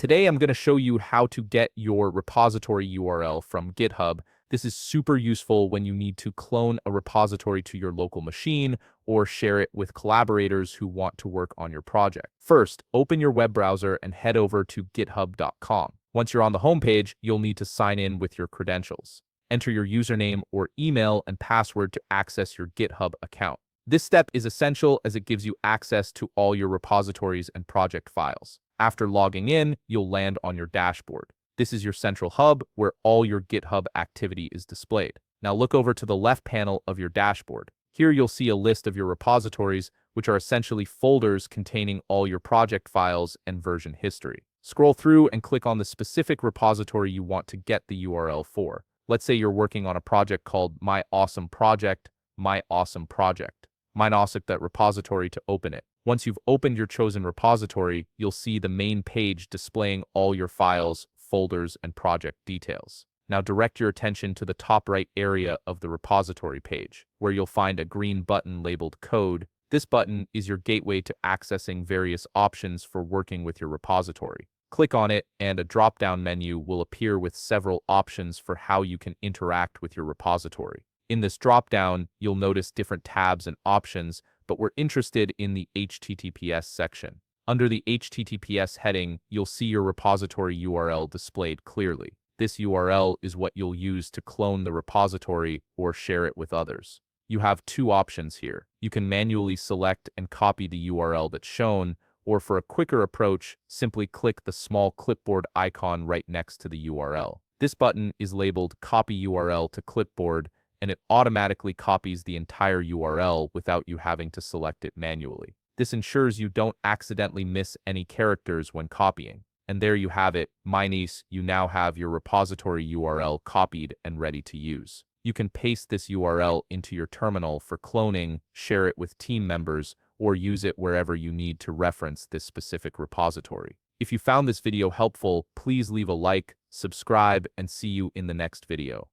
Today, I'm going to show you how to get your repository URL from GitHub. This is super useful when you need to clone a repository to your local machine or share it with collaborators who want to work on your project. First, open your web browser and head over to github.com. Once you're on the homepage, you'll need to sign in with your credentials. Enter your username or email and password to access your GitHub account. This step is essential as it gives you access to all your repositories and project files. After logging in, you'll land on your dashboard. This is your central hub where all your GitHub activity is displayed. Now look over to the left panel of your dashboard. Here you'll see a list of your repositories, which are essentially folders containing all your project files and version history. Scroll through and click on the specific repository you want to get the URL for. Let's say you're working on a project called My Awesome Project. Mine that repository to open it. Once you've opened your chosen repository, you'll see the main page displaying all your files, folders, and project details. Now direct your attention to the top right area of the repository page, where you'll find a green button labeled Code. This button is your gateway to accessing various options for working with your repository. Click on it, and a drop-down menu will appear with several options for how you can interact with your repository. In this drop-down, you'll notice different tabs and options, but we're interested in the HTTPS section. Under the HTTPS heading, you'll see your repository URL displayed clearly. This URL is what you'll use to clone the repository or share it with others. You have two options here. You can manually select and copy the URL that's shown, or for a quicker approach, simply click the small clipboard icon right next to the URL. This button is labeled Copy URL to Clipboard, and it automatically copies the entire URL without you having to select it manually. This ensures you don't accidentally miss any characters when copying. And there you have it, you now have your repository URL copied and ready to use. You can paste this URL into your terminal for cloning, share it with team members, or use it wherever you need to reference this specific repository. If you found this video helpful, please leave a like, subscribe, and see you in the next video.